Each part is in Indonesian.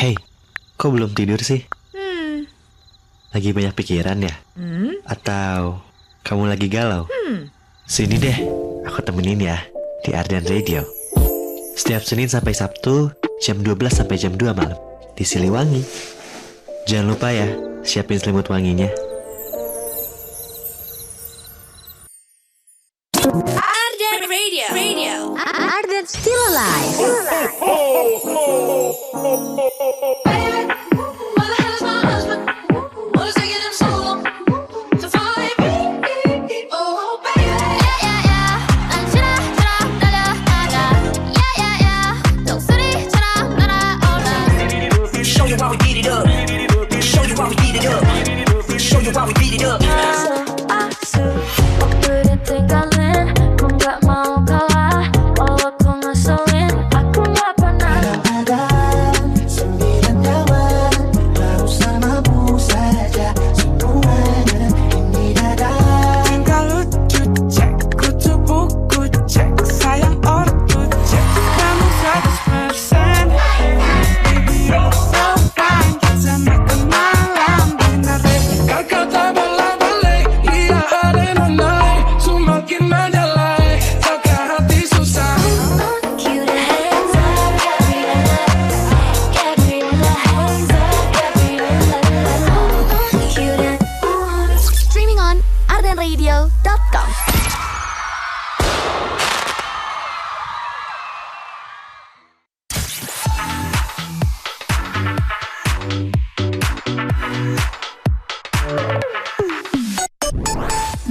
Hey, kok belum tidur sih? Hmm. Lagi banyak pikiran ya? Atau kamu lagi galau? Sini deh, aku temenin ya di Ardan Radio. Setiap Senin sampai Sabtu, jam 12 sampai jam 2 malam di Siliwangi. Jangan lupa ya, siapin selimut wanginya. Ardan Radio. Ardan still alive. ardenradio.com.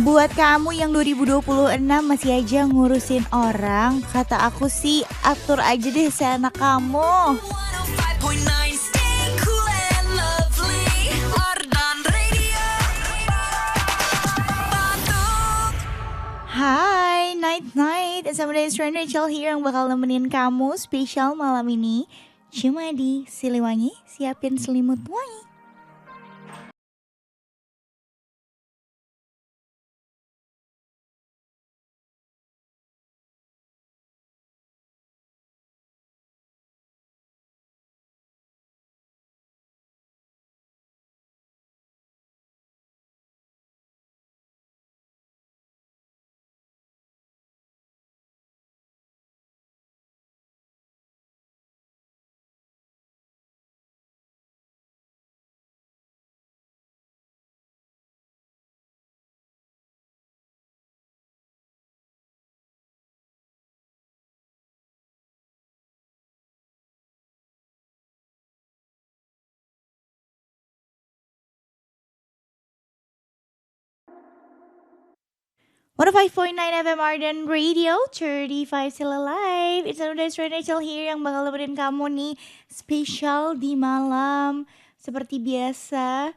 Buat kamu yang 2026 masih aja ngurusin orang, kata aku sih atur aja deh seenak kamu. Hai, night, sama dari Stranger Rachel here yang bakal nemenin kamu spesial malam ini. Cuma di Siliwangi, siapin selimut wangi. What 5.9 FM Arden Radio, 35 still alive. It's another Stranger Rachel here yang bakal nemenin kamu nih spesial di malam. Seperti biasa,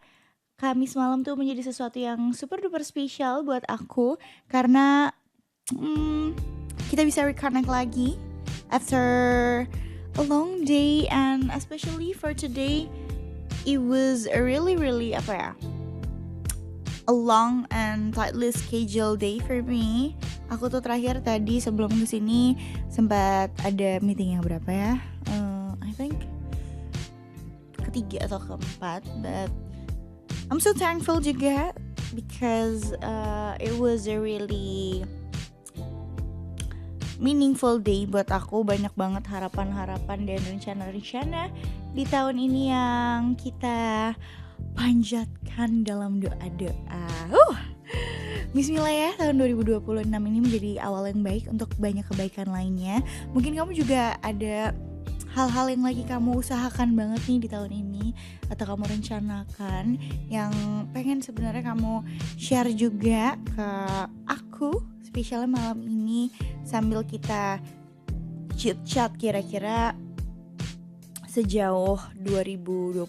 Kamis malam tuh menjadi sesuatu yang super duper spesial buat aku. Karena kita bisa reconnect lagi after a long day. And especially for today, it was a really a long and tightly scheduled day for me. Aku tuh terakhir tadi sebelum kesini sempat ada meeting yang berapa ya? I think ketiga atau keempat. But I'm so thankful juga because it was a really meaningful day buat aku. Banyak banget harapan-harapan dan rencana-rencana di tahun ini yang kita panjatkan dalam doa-doa. Bismillah ya, tahun 2026 ini menjadi awal yang baik untuk banyak kebaikan lainnya. Mungkin kamu juga ada hal-hal yang lagi kamu usahakan banget nih di tahun ini, atau kamu rencanakan yang pengen sebenarnya kamu share juga ke aku, spesialnya malam ini sambil kita chit-chat kira-kira sejauh 2026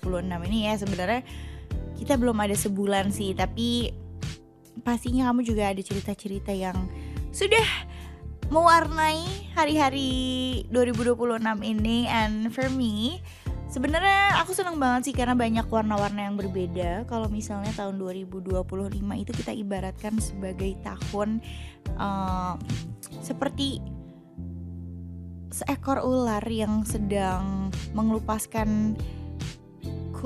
ini ya. Sebenarnya kita belum ada sebulan sih, tapi pastinya kamu juga ada cerita-cerita yang sudah mewarnai hari-hari 2026 ini. And for me, sebenarnya aku senang banget sih karena banyak warna-warna yang berbeda. Kalau misalnya tahun 2025 itu kita ibaratkan sebagai tahun seperti seekor ular yang sedang mengelupaskan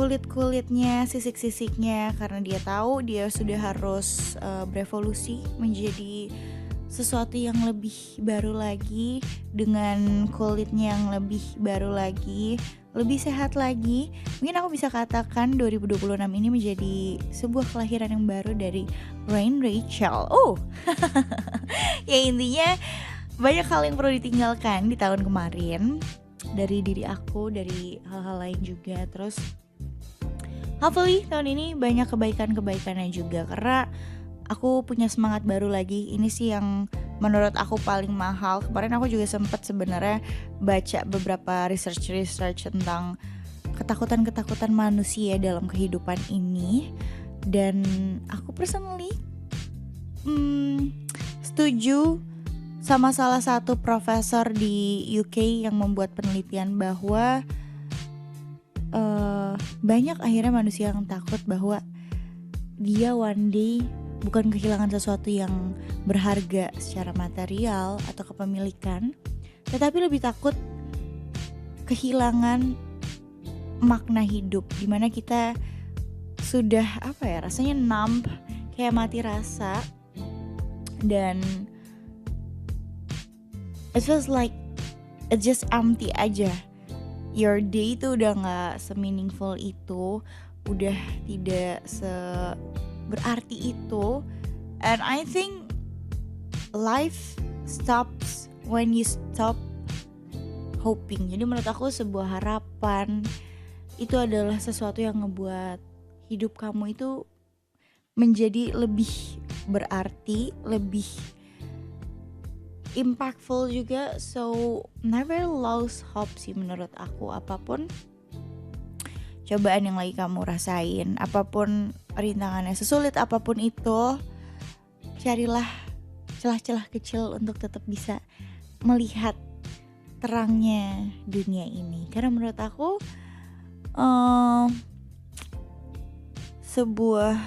kulit-kulitnya, sisik-sisiknya, karena dia tahu dia sudah harus berevolusi menjadi sesuatu yang lebih baru lagi, dengan kulitnya yang lebih baru lagi, lebih sehat lagi. Mungkin aku bisa katakan 2026 ini menjadi sebuah kelahiran yang baru dari Rain Rachel. Ya intinya banyak hal yang perlu ditinggalkan di tahun kemarin, dari diri aku, dari hal-hal lain juga. Terus hopefully tahun ini banyak kebaikan-kebaikannya juga, karena aku punya semangat baru lagi. Ini sih yang menurut aku paling mahal. Kemarin aku juga sempat sebenarnya baca beberapa research tentang ketakutan-ketakutan manusia dalam kehidupan ini. Dan aku personally setuju sama salah satu profesor di UK yang membuat penelitian bahwa banyak akhirnya manusia yang takut bahwa dia one day bukan kehilangan sesuatu yang berharga secara material atau kepemilikan, tetapi lebih takut kehilangan makna hidup, dimana kita sudah rasanya numb, kayak mati rasa, dan it feels like it just empty aja. Your day itu udah gak se-meaningful itu, udah tidak berarti itu. And I think life stops when you stop hoping. Jadi menurut aku sebuah harapan itu adalah sesuatu yang ngebuat hidup kamu itu menjadi lebih berarti, lebih impactful juga. So never lose hope sih menurut aku. Apapun cobaan yang lagi kamu rasain, apapun rintangannya, sesulit apapun itu, carilah celah-celah kecil untuk tetap bisa melihat terangnya dunia ini. Karena menurut aku sebuah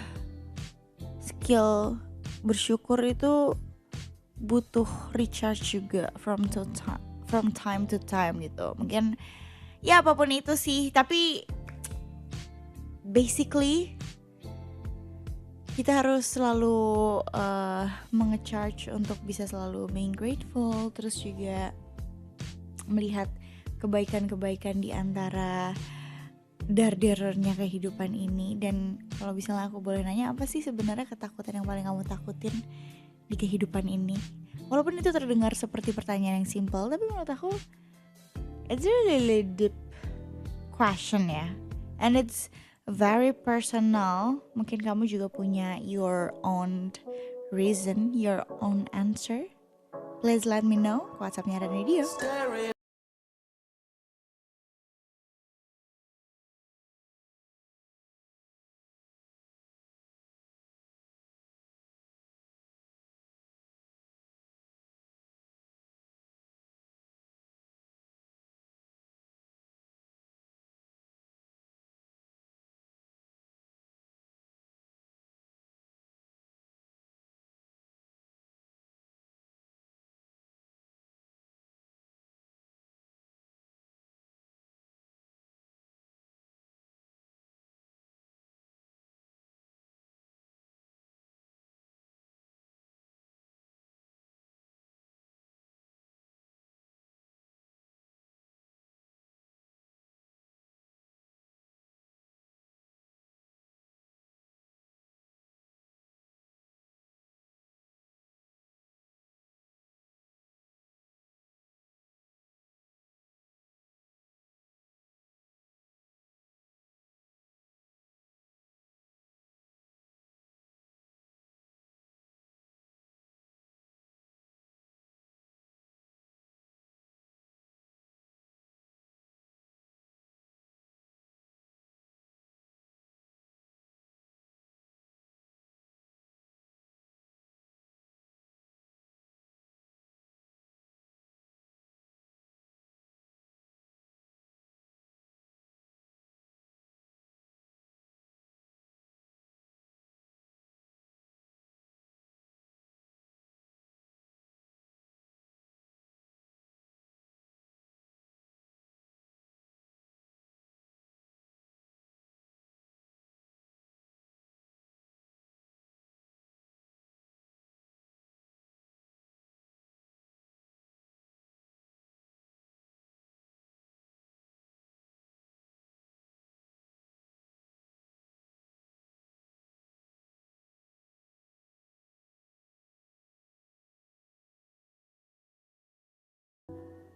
skill bersyukur itu butuh recharge juga from time to time gitu. Mungkin ya apapun itu sih, tapi basically kita harus selalu menge-charge untuk bisa selalu being grateful, terus juga melihat kebaikan-kebaikan di antara dardernya kehidupan ini. Dan kalau misalnya aku boleh nanya, apa sih sebenarnya ketakutan yang paling kamu takutin di kehidupan ini? Walaupun itu terdengar seperti pertanyaan yang simple, tapi menurut aku it's a really deep question ya, and it's very personal. Mungkin kamu juga punya your own reason, your own answer. Please let me know. WhatsApp-nya Ardan Radio.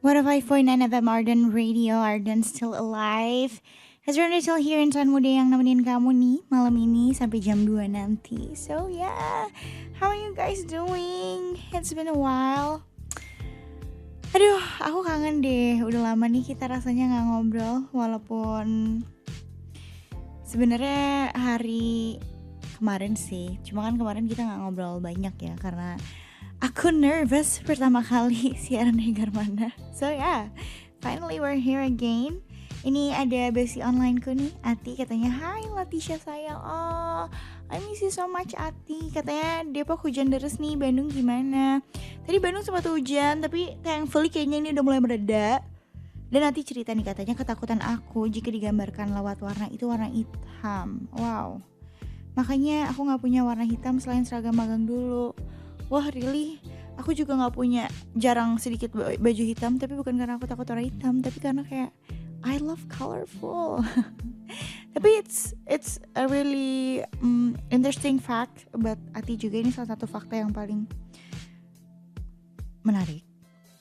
105.9 FM Arden Radio, Arden still alive. Hazrul still here, insan muda yang nemenin kamu nih malam ini sampai jam 2 nanti. So yeah, how are you guys doing? It's been a while. Aduh, aku kangen deh. Udah lama nih kita rasanya gak ngobrol. Walaupun sebenarnya hari kemarin sih, cuma kan kemarin kita gak ngobrol banyak ya, karena aku nervous pertama kali siaran Garmana. So yeah, finally we're here again. Ini ada besti onlineku nih, Ati, katanya, "Hai Latisha sayang, oh I miss you so much Ati." Katanya Depok hujan deras nih, Bandung gimana? Tadi Bandung sempat hujan, tapi thankfully kayaknya ini udah mulai mereda. Dan Ati cerita nih, katanya ketakutan aku jika digambarkan lewat warna itu warna hitam. Wow, makanya aku gak punya warna hitam selain seragam magang dulu. Wah really? Aku juga gak punya, jarang sedikit baju hitam. Tapi bukan karena aku takut warna hitam, tapi karena kayak I love colorful. Tapi it's a really interesting fact about Ati juga. Ini salah satu fakta yang paling menarik.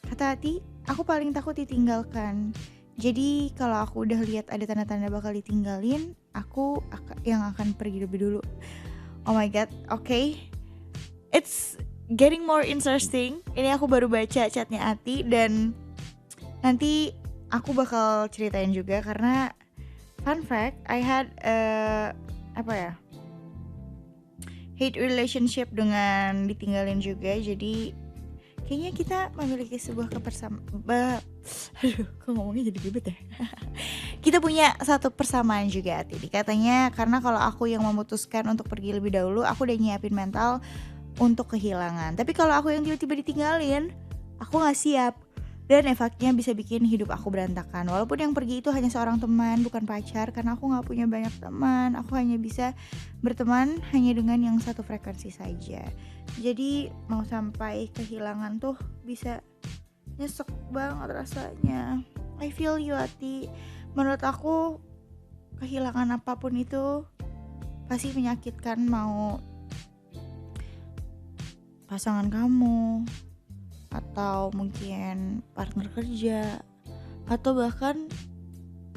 Kata Ati, aku paling takut ditinggalkan. Jadi kalau aku udah lihat ada tanda-tanda bakal ditinggalin, aku yang akan pergi lebih dulu. Oh my god, okay. It's getting more interesting. Ini aku baru baca chatnya Ati dan nanti aku bakal ceritain juga karena fun fact, I had hate relationship dengan ditinggalin juga. Jadi kayaknya kita memiliki sebuah kok ngomongnya jadi ribet ya. Kita punya satu persamaan juga Ati. Katanya karena kalau aku yang memutuskan untuk pergi lebih dahulu, aku udah nyiapin mental untuk kehilangan. Tapi kalau aku yang tiba-tiba ditinggalin, aku gak siap. Dan efeknya bisa bikin hidup aku berantakan. Walaupun yang pergi itu hanya seorang teman, bukan pacar. Karena aku gak punya banyak teman. Aku hanya bisa berteman hanya dengan yang satu frekuensi saja. Jadi mau sampai kehilangan tuh bisa nyesek banget rasanya. I feel you Ati. Menurut aku kehilangan apapun itu pasti menyakitkan. Mau pasangan kamu, atau mungkin partner kerja, atau bahkan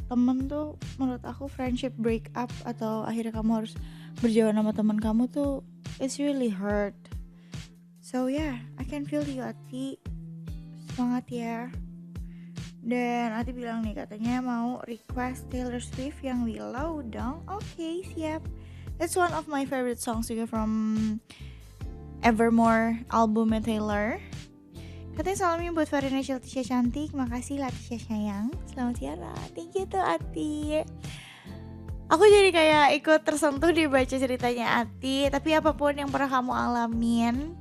temen tuh. Menurut aku friendship break up atau akhirnya kamu harus berjauhan sama teman kamu tuh, it's really hurt. So yeah, I can feel you Ati. Semangat ya. Dan Ati bilang nih, katanya mau request Taylor Swift yang Willow dong. Oke, siap. That's one of my favorite songs juga from Evermore albumnya Taylor. Katanya salamnya buat Farina Latisha cantik. Makasih Latisha sayang. Selamat siaran. Thank you tuh Ati. Aku jadi kayak ikut tersentuh di baca ceritanya Ati. Tapi apapun yang pernah kamu alamin,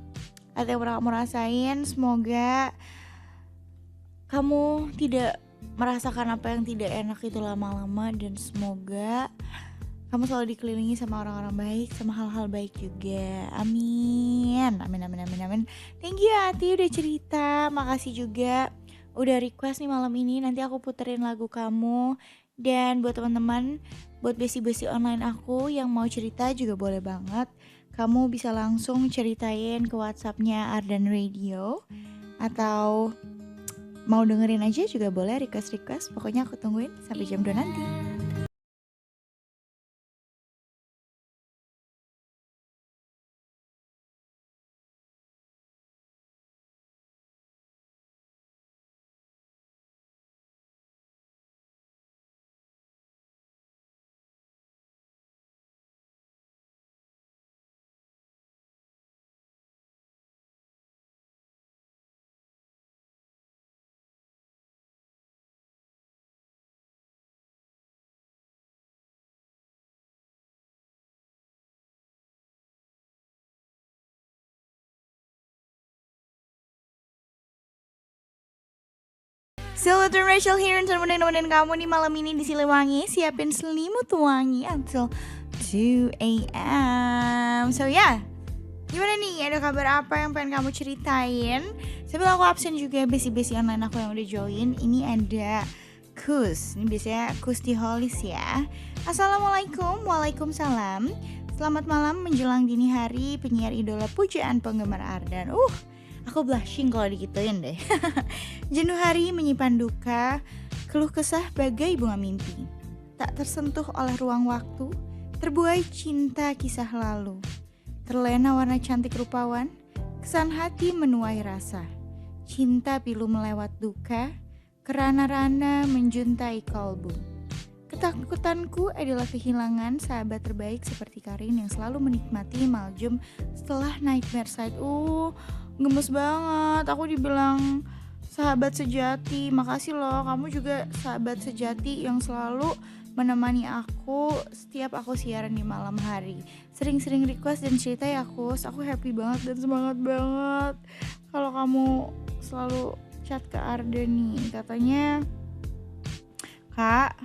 atau yang pernah kamu rasain, semoga kamu tidak merasakan apa yang tidak enak itu lama-lama. Dan semoga kamu selalu dikelilingi sama orang-orang baik, sama hal-hal baik juga. Amin. Amin, amin, amin, amin. Thank you Ati udah cerita. Makasih juga udah request nih malam ini. Nanti aku puterin lagu kamu. Dan buat teman-teman, buat besti-besti online aku yang mau cerita juga boleh banget. Kamu bisa langsung ceritain ke WhatsApp-nya Ardan Radio. Atau mau dengerin aja juga boleh, request-request. Pokoknya aku tungguin sampai jam 2 nanti. Silver Rachel here, dan nemenin kamu nih malam ini di Siliwangi. Siapin selimut wangi until 2 AM. So yeah, gimana nih? Ada kabar apa yang pengen kamu ceritain? Sebelum aku absen juga besi-besi online aku yang udah join. Ini ada Kus. Ini biasanya Kusti Holis ya. Assalamualaikum, waalaikumsalam. Selamat malam menjelang dini hari, penyiar idola pujaan penggemar Ardan. Aku blushing kalau digituin deh. Jenuh hari menyimpan duka, keluh kesah bagai bunga mimpi. Tak tersentuh oleh ruang waktu, terbuai cinta kisah lalu. Terlena warna cantik rupawan, kesan hati menuai rasa. Cinta pilu melewat duka, kerana-rana menjuntai kalbu. Ketakutanku adalah kehilangan sahabat terbaik seperti Karin yang selalu menikmati Maljum setelah Nightmare Side. Gemes banget, aku dibilang sahabat sejati. Makasih loh, kamu juga sahabat sejati yang selalu menemani aku setiap aku siaran di malam hari. Sering-sering request dan cerita ya aku happy banget dan semangat banget kalau kamu selalu chat ke Arden nih. Katanya, Kak,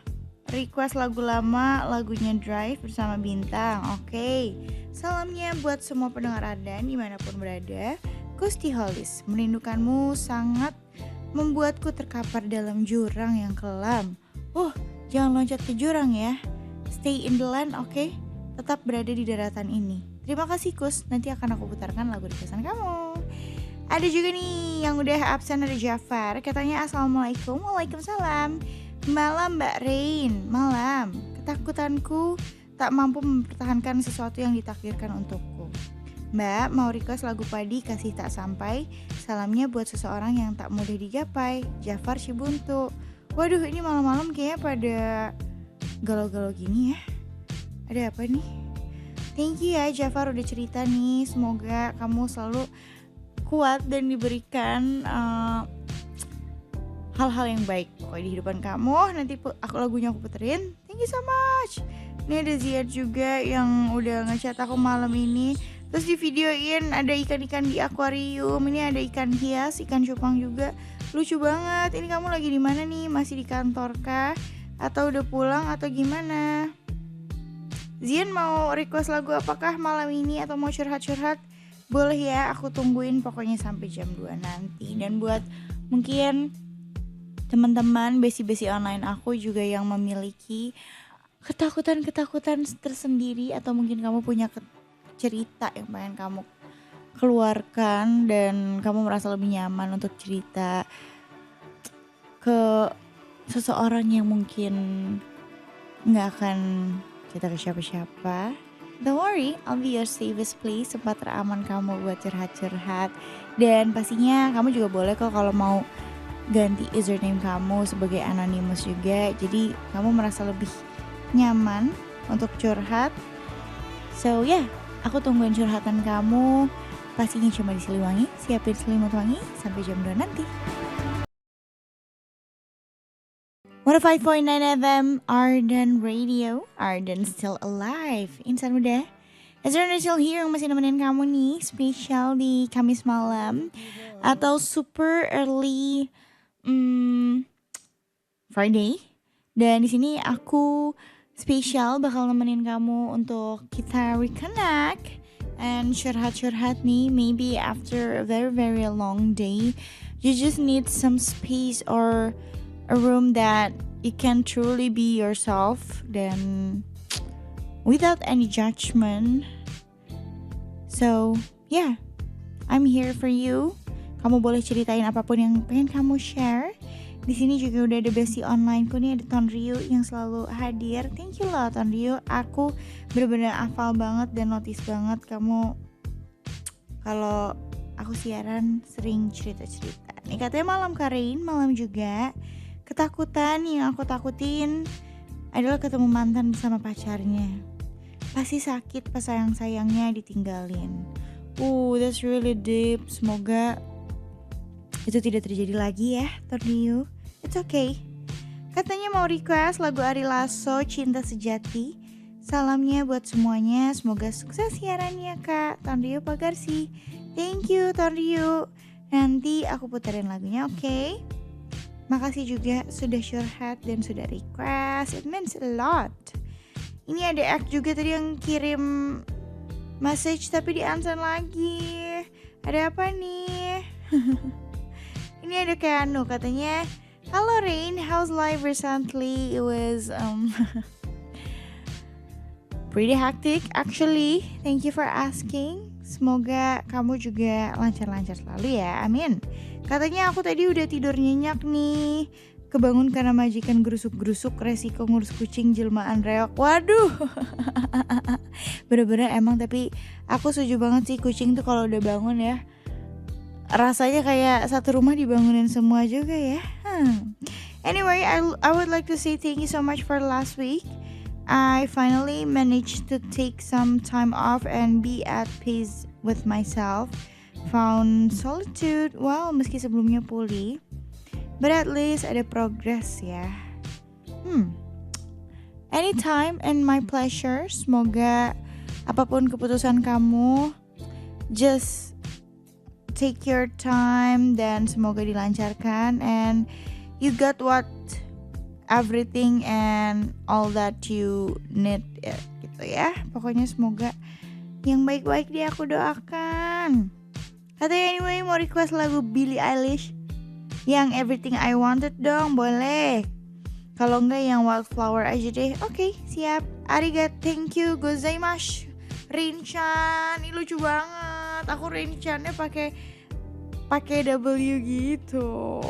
request lagu lama, lagunya Drive bersama Bintang. Oke. Salamnya buat semua pendengar Ardan dimanapun berada. Gusti Holis, merindukanmu sangat membuatku terkapar dalam jurang yang kelam. Jangan loncat ke jurang ya. Stay in the land, oke? Tetap berada di daratan ini. Terima kasih Kus, nanti akan aku putarkan lagu requestan kamu. Ada juga nih yang udah absen, ada Jafar. Katanya Assalamualaikum. Waalaikumsalam. Malam Mbak Rain, malam. Ketakutanku tak mampu mempertahankan sesuatu yang ditakdirkan untukku. Mbak, mau request lagu Padi Kasih Tak Sampai. Salamnya buat seseorang yang tak mudah digapai, Jafar Cibuntu. Waduh, ini malam-malam kayaknya pada galau-galau gini ya. Ada apa nih? Thank you ya Jafar udah cerita nih. Semoga kamu selalu kuat dan diberikan hal-hal yang baik pokoknya di kehidupan kamu. Nanti lagunya aku puterin. Thank you so much. Ini ada Ziad juga yang udah ngechat aku malam ini. Terus di videoin ada ikan-ikan di akuarium. Ini ada ikan hias, ikan cupang juga. Lucu banget. Ini kamu lagi di mana nih? Masih di kantor kah? Atau udah pulang atau gimana? Zian mau request lagu apakah malam ini atau mau curhat-curhat? Boleh ya, aku tungguin pokoknya sampai jam 2 nanti. Dan buat mungkin teman-teman besi-besi online aku juga yang memiliki ketakutan-ketakutan tersendiri, atau mungkin kamu punya cerita yang pengen kamu keluarkan dan kamu merasa lebih nyaman untuk cerita ke seseorang yang mungkin gak akan cerita ke siapa-siapa. Don't worry, I'll be your safest place, tempat teraman kamu buat curhat-curhat. Dan pastinya kamu juga boleh kok kalau mau ganti username kamu sebagai anonymous juga. Jadi kamu merasa lebih nyaman untuk curhat. So yeah, aku tungguin curhatan kamu. Pastinya cuma di Siliwangi. Siapin selimut wangi sampai jam 2 nanti. 105.9 FM Ardan Radio. Ardan still alive. Insan muda, Ezra still here yang masih nemenin kamu nih. Spesial di Kamis malam atau super early Friday. Dan di sini aku spesial bakal nemenin kamu untuk kita reconnect and curhat-curhat nih. Maybe after a very very long day, you just need some space or a room that you can truly be yourself dan without any judgment. So yeah, I'm here for you. Kamu boleh ceritain apapun yang pengen kamu share. Di sini juga udah ada besti online ku nih, ada Ton Ryu yang selalu hadir. Thank you loh Ton Ryu. Aku benar-benar hafal banget dan notice banget kamu kalau aku siaran sering cerita-cerita. Nih katanya malam Karin, malam juga. Ketakutan yang aku takutin adalah ketemu mantan bersama pacarnya. Pasti sakit pas sayang-sayangnya ditinggalin. That's really deep. Semoga itu tidak terjadi lagi ya, Ton Ryu. It's okay. Katanya mau request lagu Ari Lasso, Cinta Sejati. Salamnya buat semuanya. Semoga sukses siarannya Kak. Ton Ryu Pagarsi. Thank you Ton Ryu. Nanti aku puterin lagunya, oke? Makasih juga sudah curhat dan sudah request. It means a lot. Ini ada Ek juga tadi yang kirim message tapi di-unsend lagi. Ada apa nih? Ini ada Keanu katanya, "Hello Rain, how's life recently?" It was pretty hectic actually. Thank you for asking. Semoga kamu juga lancar-lancar selalu ya, amin. Katanya aku tadi udah tidur nyenyak nih. Kebangun karena majikan gerusuk-gerusuk, resiko ngurus kucing jelmaan reok. Waduh. Bener-bener emang, tapi aku setuju banget sih, kucing tuh kalau udah bangun ya, rasanya kayak satu rumah dibangunin semua juga ya. Anyway, I would like to say thank you so much for last week. I finally managed to take some time off and be at peace with myself. Found solitude, wow, meski sebelumnya pulih. But at least ada progress ya. Anytime and my pleasure. Semoga apapun keputusan kamu, just take your time dan semoga dilancarkan. And you got what everything and all that you need gitu ya. Pokoknya semoga yang baik-baik dia aku doakan. Katanya anyway mau request lagu Billie Eilish yang Everything I Wanted dong, boleh. Kalau enggak yang Wildflower aja deh. Oke, siap. Arigat, thank you, gozaimasu. Rinchan, ini lucu banget. Aku Rinchannya pakai W gitu.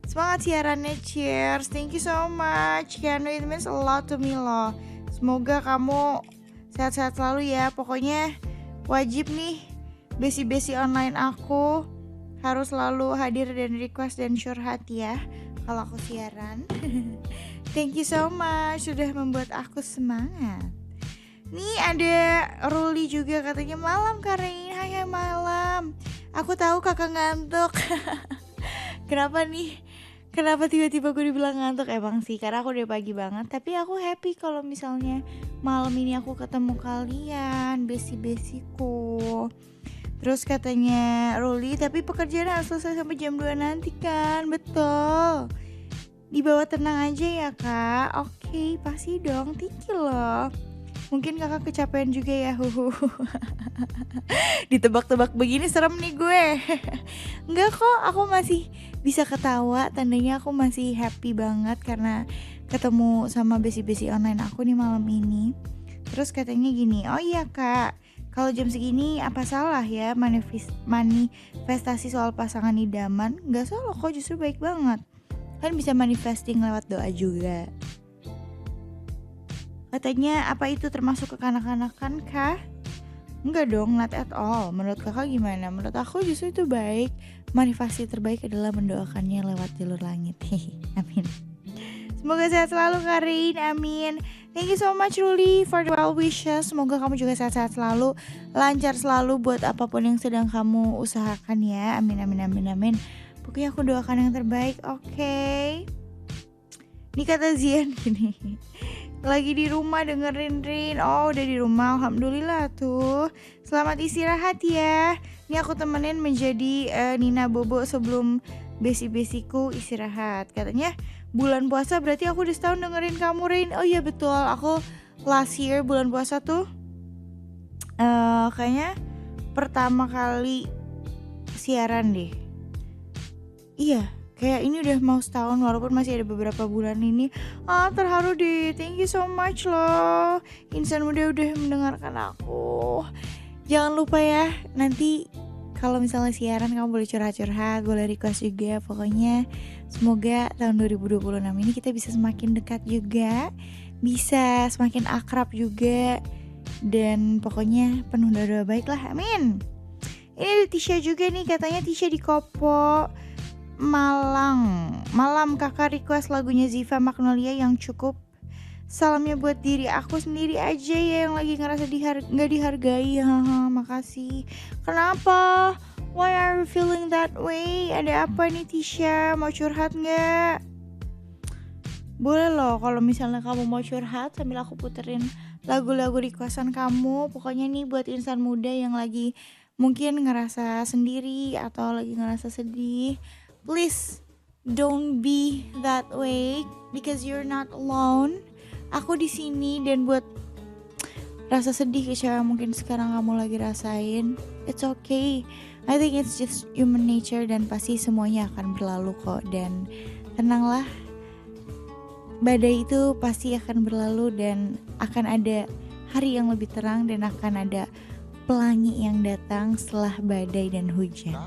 Semangat siarannya, cheers. Thank you so much. Keanu, it means a lot to me loh. Semoga kamu sehat-sehat selalu ya. Pokoknya wajib nih besi-besi online aku harus selalu hadir dan request dan curhat ya kalau aku siaran. Thank you so much sudah membuat aku semangat. Nih ada Ruli juga katanya malam Karin. Hai malam. Aku tahu kakak ngantuk. Kenapa nih? Kenapa tiba-tiba gue dibilang ngantuk? Emang sih karena aku udah pagi banget. Tapi aku happy kalau misalnya malam ini aku ketemu kalian, besi-besiku. Terus katanya Ruli, tapi pekerjaan harus selesai sampai jam 2 nanti kan? Betul. Dibawa tenang aja ya kak. Oke, pasti dong. Thank you loh. Mungkin kakak kecapean juga ya. Ditebak-tebak begini serem nih gue. Enggak kok, aku masih bisa ketawa. Tandanya aku masih happy banget karena ketemu sama besi-besi online aku nih malam ini. Terus katanya gini, oh iya kak, kalau jam segini apa salah ya manifestasi soal pasangan idaman? Gak salah kok, justru baik banget. Kan bisa manifesting lewat doa juga. Katanya apa itu termasuk kekanak-kanakan kah? Enggak dong, not at all. Menurut kakak gimana? Menurut aku justru itu baik. Manifestasi terbaik adalah mendoakannya lewat jalur langit. Amin. Semoga sehat selalu Karin, amin. Thank you so much Ruli for the well wishes. Semoga kamu juga sehat-sehat selalu, lancar selalu buat apapun yang sedang kamu usahakan ya. Amin amin amin amin. Pokoknya aku doakan yang terbaik, oke? Ini kata Zian gini. Lagi di rumah dengerin Rin. Oh udah di rumah, alhamdulillah tuh. Selamat istirahat ya. Ini aku temenin menjadi Nina Bobo sebelum besi-besiku istirahat. Katanya bulan puasa berarti aku udah setahun dengerin kamu Rin. Oh iya betul, aku last year bulan puasa tuh kayaknya pertama kali siaran deh. Iya, kayak ini udah mau setahun walaupun masih ada beberapa bulan ini. Terharu deh, thank you so much loh. Insan muda udah mendengarkan aku. Jangan lupa ya, nanti kalau misalnya siaran kamu boleh curhat-curhat, boleh request juga. Pokoknya semoga tahun 2026 ini kita bisa semakin dekat juga, bisa semakin akrab juga, dan pokoknya penuh doa baik lah, amin. Ini ada Tisha juga nih, katanya Tisha di Kopo Malam kakak request lagunya Ziva Magnolia yang cukup. Salamnya buat diri aku sendiri aja ya yang lagi ngerasa gak dihargai. Makasih. Kenapa? Why are you feeling that way? Ada apa nih Tisha? Mau curhat gak? Boleh loh kalau misalnya kamu mau curhat sambil aku puterin lagu-lagu requestan kamu. Pokoknya nih buat insan muda yang lagi mungkin ngerasa sendiri atau lagi ngerasa sedih, please don't be that way because you're not alone. Aku di sini dan buat rasa sedih kecewa mungkin sekarang kamu lagi rasain, it's okay. I think it's just human nature dan pasti semuanya akan berlalu kok. Dan tenanglah, badai itu pasti akan berlalu dan akan ada hari yang lebih terang dan akan ada pelangi yang datang setelah badai dan hujan.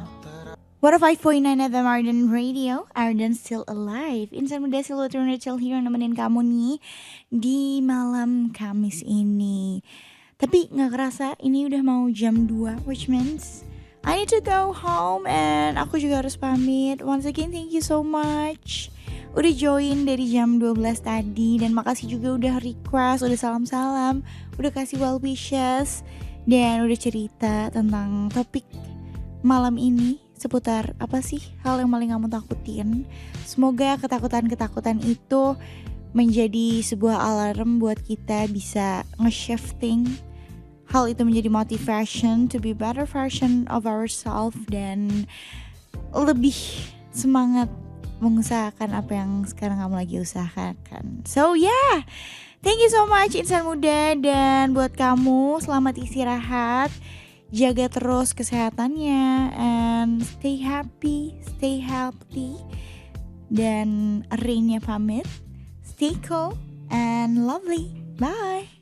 105.9 FM Arden Radio, Arden still alive. Insan muda Silverton Rachel here nemenin kamu nih di malam Kamis ini. Tapi gak kerasa ini udah mau jam 2, which means I need to go home and aku juga harus pamit. Once again, thank you so much udah join dari jam 12 tadi. Dan makasih juga udah request, udah salam-salam, udah kasih well wishes, dan udah cerita tentang topik malam ini seputar apa sih hal yang paling kamu takutin. Semoga ketakutan-ketakutan itu menjadi sebuah alarm buat kita bisa nge-shifting hal itu menjadi motivation to be better version of ourselves dan lebih semangat mengusahakan apa yang sekarang kamu lagi usahakan. So yeah, thank you so much insan muda. Dan buat kamu selamat istirahat, jaga terus kesehatannya, and stay happy, stay healthy. Dan Rainnya pamit, stay cool and lovely. Bye.